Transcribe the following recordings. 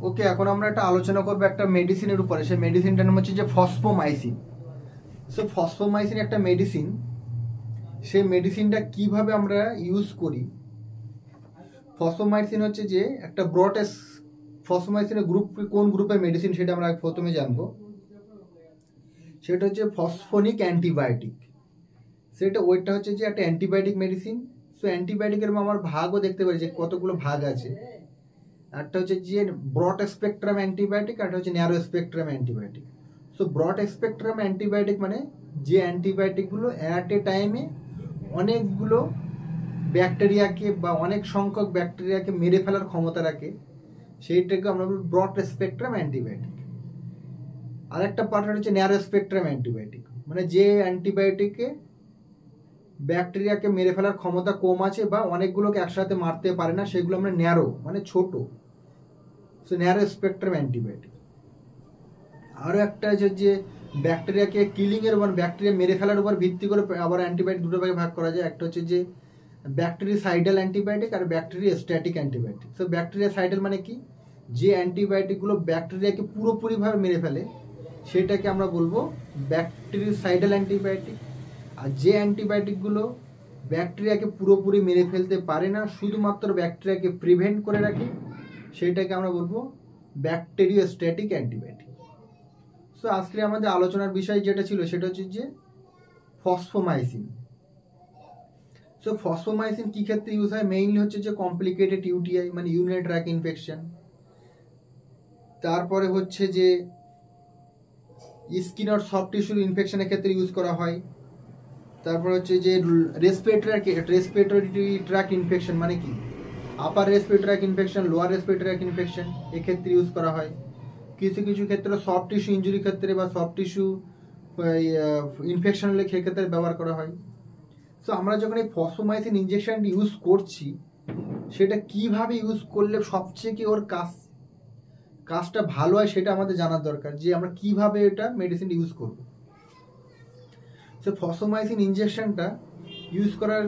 ওকে, এখন আমরা একটা আলোচনা করবো একটা মেডিসিনের উপরে। সেই মেডিসিনটার নাম হচ্ছে যে ফসফোমাইসিন। সো ফসফোমাইসিন একটা মেডিসিন, সেই মেডিসিনটা কিভাবে আমরা ইউজ করি। ফসফোমাইসিন হচ্ছে যে একটা ফসফোমাইসিনের গ্রুপ, কোন গ্রুপের মেডিসিন সেটা আমরা প্রথমে জানবো। সেটা হচ্ছে ফসফোনিক অ্যান্টিবায়োটিক। ওইটা হচ্ছে যে একটা অ্যান্টিবায়োটিক মেডিসিন। সো অ্যান্টিবায়োটিকের আমার ভাগও দেখতে পারি যে কতগুলো ভাগ আছে। একটা হচ্ছে যে ব্রড স্পেকট্রাম অ্যান্টিবায়োটিক, একটা হচ্ছে narrow spectrum antibiotic. So broad spectrum antibiotic মানে যে অ্যান্টিবায়োটিকগুলো অ্যাট এ টাইমে অনেকগুলো ব্যাকটেরিয়াকে বা অনেক সংখ্যক ব্যাকটেরিয়াকে মেরে ফেলার ক্ষমতা রাখে, সেইটাকে আমরা বলি ব্রড স্পেকট্রাম অ্যান্টিবায়োটিক। আর একটা পার্ট হচ্ছে ন্যারো স্পেকট্রাম অ্যান্টিবায়োটিক, মানে যে অ্যান্টিবায়োটিকে ব্যাকটেরিয়াকে মেরে ফেলার ক্ষমতা কম আছে বা অনেকগুলোকে একসাথে মারতে পারে না, সেগুলো আমরা ন্যারো মানে ছোট। So narrow spectrum antibiotic. আরও একটা আছে যে ব্যাকটেরিয়াকে কিলিংয়ের মানে ব্যাকটেরিয়া মেরে ফেলার উপর ভিত্তি করে আবার অ্যান্টিবায়োটিক দুটো ভাগে ভাগ করা যায়। একটা হচ্ছে যে ব্যাকটেরিসাইডাল অ্যান্টিবায়োটিক আর ব্যাকটেরিয়াস্ট্যাটিক অ্যান্টিবায়োটিক। সো ব্যাকটেরিয়াসাইডাল মানে কি, যে অ্যান্টিবায়োটিকগুলো ব্যাকটেরিয়াকে পুরোপুরিভাবে মেরে ফেলে সেটাকে আমরা বলবো ব্যাকটেরিসাইডাল অ্যান্টিবায়োটিক। আর যে অ্যান্টিবায়োটিকগুলো ব্যাকটেরিয়াকে পুরোপুরি মেরে ফেলতে পারে না, শুধুমাত্র ব্যাকটেরিয়াকে প্রিভেন্ট করে রাখে, সেটাকে আমরা বলবো ব্যাকটেরিওস্ট্যাটিক অ্যান্টিবায়োটিক। সো আজকে আমাদের আলোচনার বিষয় যেটা ছিল সেটা হচ্ছে যে ফসফোমাইসিন। সো ফসফোমাইসিন কী ক্ষেত্রে ইউজ হয়? মেইনলি হচ্ছে যে কমপ্লিকেটেড ইউটিআই মানে ইউরিনারি ট্র্যাক্ট ইনফেকশন, তারপরে হচ্ছে যে স্কিন আর সফট টিস্যুর ইনফেকশনের ক্ষেত্রে ইউজ করা হয়, তারপর হচ্ছে যে রেসপিরেটরি ট্র্যাক্ট ইনফেকশন মানে কি upper respiratory tract infection, lower respiratory tract infection, এক্ষেত্রে ইউজ করা হয়। কিছু কিছু ক্ষেত্রে সফট টিস্যু ইঞ্জুরির ক্ষেত্রে বা সফট টিস্যু ইনফেকশন হলে সেক্ষেত্রে ব্যবহার করা হয়। সো আমরা যখন এই ফসফোমাইসিন ইঞ্জেকশনটি ইউজ করছি, সেটা কিভাবে ইউজ করলে সবচেয়ে কি ওর কাজটা ভালো হয় সেটা আমাদের জানার দরকার, যে আমরা কিভাবে এটা মেডিসিন ইউজ করব। সো ফসফোমাইসিন ইঞ্জেকশনটা ইউজ করার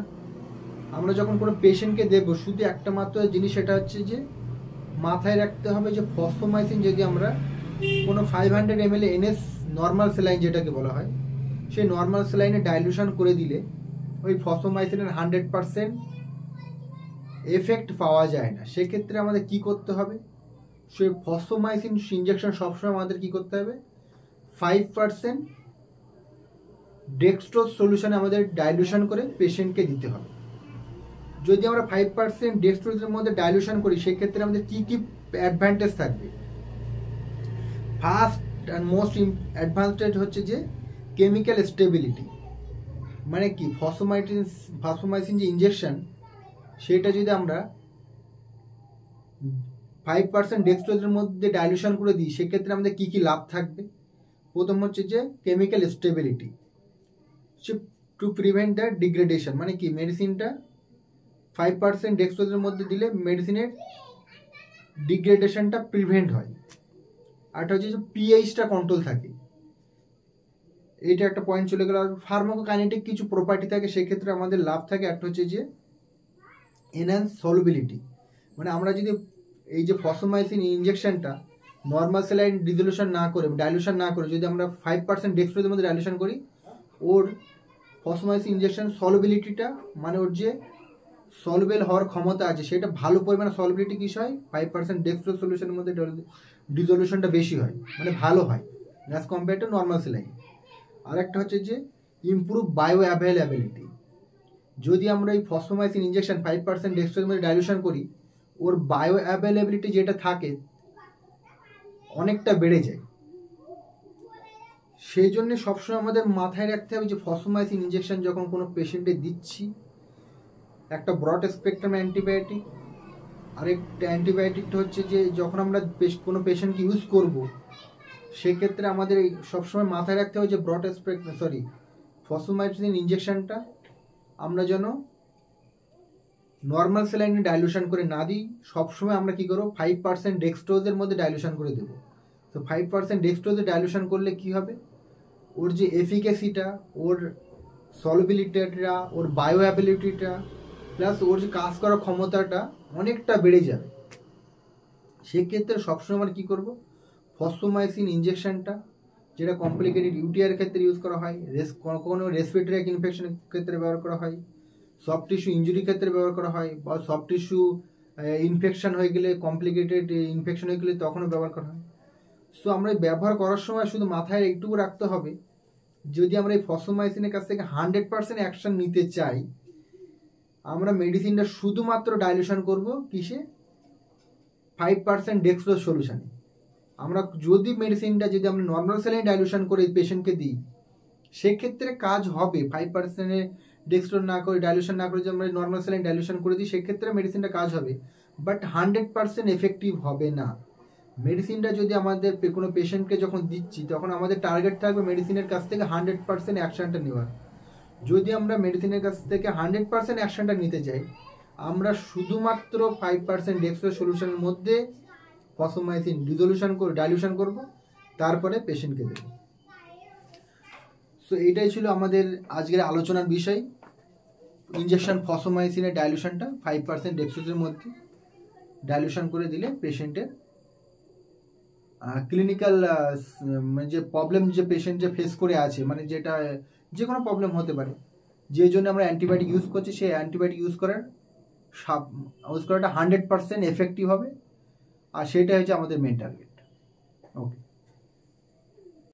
আমরা যখন কোনো পেশেন্টকে দেবো, শুধু একটা মাত্র জিনিস সেটা হচ্ছে যে মাথায় রাখতে হবে যে ফসফোমাইসিন যদি আমরা কোনো 500 ml NS নর্মাল স্যালাইন যেটাকে বলা হয়, সেই নর্মাল স্যালাইনে ডাইলুশন করে দিলে ওই ফসফোমাইসিনের 100% এফেক্ট পাওয়া যায় না। সেক্ষেত্রে আমাদের কি করতে হবে? সেই ফসফোমাইসিন ইঞ্জেকশন সবসময় আমাদের কি করতে হবে? 5% ডেক্সট্রোজ সলিউশনে আমাদের ডাইলুশন করে পেশেন্টকে দিতে হবে। যদি আমরা 5% ডেক্সট্রোজের মধ্যে ডাইলুশন করি, সেক্ষেত্রে আমাদের কি কি অ্যাডভান্টেজ থাকবে? ফার্স্ট অ্যান্ড মোস্ট অ্যাডভান্টেজ হচ্ছে যে কেমিক্যাল স্টেবিলিটি। মানে কি, ফসফোমাইসিন যে ইঞ্জেকশন সেটা যদি আমরা 5% ডেক্সট্রোজের মধ্যে ডাইলুশন করে দিই, সেক্ষেত্রে আমাদের কী কী লাভ থাকবে? প্রথম হচ্ছে যে chemical stability, to prevent the degradation. মানে কি, মেডিসিনটা 5% ডেক্সট্রোজের মধ্যে দিলে মেডিসিনের ডিগ্রেডেশনটা প্রিভেন্ট হয়। আরটা হচ্ছে যে পিএইচটা কন্ট্রোল থাকে, এইটা একটা পয়েন্ট চলে গেল। আর ফার্মাকোকাইনেটিক কিছু প্রপার্টি থাকে, সেক্ষেত্রে আমাদের লাভ থাকে। একটা হচ্ছে যে এনহ্যান্স সলুবিলিটি, মানে আমরা যদি এই যে ফসফোমাইসিন ইঞ্জেকশনটা নর্মাল স্যালাইন ডিজলিউশন না করে, ডাইলুশন না করে, যদি আমরা 5% ডেক্সট্রোজের মধ্যে ডাইলুশন করি, ওর ফসফোমাইসিন ইঞ্জেকশন সলুবিলিটিটা মানে ওর যে সলুবেল হওয়ার ক্ষমতা আছে সেটা ভালো পরিমাণে সলুবিলিটি কিস হয়, 5% ডেক্সট্রোজ সলিউশনের মধ্যে ডিজলিউশনটা বেশি হয়, মানে ভালো হয় as compare to normal saline. আরেকটা হচ্ছে যে ইমপ্রুভ বায়ো অ্যাভেলেবিলিটি। যদি আমরা এই ফসফোমাইসিন ইঞ্জেকশন 5% ডেক্সট্রোজের মধ্যে ডাইলুশন করি, ওর বায়ো অ্যাভেলেবিলিটি যেটা থাকে অনেকটা বেড়ে যায়। সেই জন্য সবসময় আমাদের মাথায় রাখতে হবে যে ফসফোমাইসিন ইঞ্জেকশন যখন কোনো পেশেন্টে দিচ্ছি, একটা ব্রড স্পেকট্রাম অ্যান্টিবায়োটিক। আরেকটা অ্যান্টিবায়োটিকটা হচ্ছে যে যখন আমরা কোনো পেশেন্টকে ইউজ করব, সেক্ষেত্রে আমাদের সবসময় মাথায় রাখতে হবে যে ফসফোমাইসিন ইঞ্জেকশনটা আমরা যেন নর্মাল স্যালাইনে ডাইলুশন করে না দিই। সবসময় আমরা কী করবো, 5% ডেক্সট্রোজের মধ্যে ডাইলুশন করে দেবো। তো 5% ডেক্সট্রোজে ডাইলুশন করলে কি হবে, ওর যে এফিকেসিটা, ওর সলুবিলিটিটা, ওর বায়ো অ্যাবিলিটিটা, প্লাস ওর যে কাজ করার ক্ষমতাটা অনেকটা বেড়ে যাবে। সেক্ষেত্রে সবসময় আমরা কী করবো, ফসফোমাইসিন ইঞ্জেকশনটা যেটা কমপ্লিকেটেড ইউটিআর ক্ষেত্রে ইউজ করা হয়, কোনো রেসপিরেটরি ইনফেকশনের ক্ষেত্রে ব্যবহার করা হয়, সফট টিস্যু ইঞ্জুরির ক্ষেত্রে ব্যবহার করা হয়, বা সফট টিস্যু ইনফেকশন হয়ে গেলে, কমপ্লিকেটেড ইনফেকশন হয়ে গেলে তখনও ব্যবহার করা হয়। সো আমরা ব্যবহার করার সময় শুধু মাথায় একটুকু রাখতে হবে, যদি আমরা এই ফসফোমাইসিনের কাছ থেকে 100% অ্যাকশন নিতে চাই, আমরা মেডিসিনটা শুধুমাত্র ডাইলুশন করব কিসে, 5% ডেক্সট্রোজ সলিউশনে। আমরা যদি মেডিসিনটা যদি আমরা নর্মাল স্যালাইন ডাইলুশন করে পেশেন্টকে দিই, সেক্ষেত্রে কাজ হবে। 5% ডেক্সট্রোজ না করে, ডাইলুশন না করে যদি আমরা নর্মাল স্যালাইন ডাইলুশন করে দিই, সেক্ষেত্রে মেডিসিনটা কাজ হবে, বাট 100% এফেক্টিভ হবে না। মেডিসিনটা যদি আমাদের কোনো পেশেন্টকে যখন দিচ্ছি, তখন আমাদের টার্গেট থাকবে মেডিসিনের কাছ থেকে 100% অ্যাকশনটা নেওয়ার। যদি আমরা মেডিসিনের কাছ থেকে 100% অ্যাকশনটা নিতে চাই, আমরা শুধুমাত্র 5% ডেক্সট্রোজ সলিউশনের মধ্যে ফসফোমাইসিন ডাইলুশন করব, তারপরে পেশেন্টকে দেব। সো এইটাই ছিল আমাদের আজকের আলোচনার বিষয়, ইনজেকশন ফসফোমাইসিনের ডাইলুশনটা 5% ডেক্সট্রোজের মধ্যে ডাইলুশন করে দিলে পেশেন্টের ক্লিনিক্যাল যে প্রবলেম যে পেশেন্ট যে ফেস করে আছে, মানে যেটা যে কোনো প্রবলেম হতে পারে, যে জন্য আমরা অ্যান্টিবায়োটিক ইউজ করছি, সেই অ্যান্টিবায়োটিক ইউজ করাটা 100% এফেক্টিভ হবে, আর সেটা হচ্ছে আমাদের মেন টার্গেট। ওকে।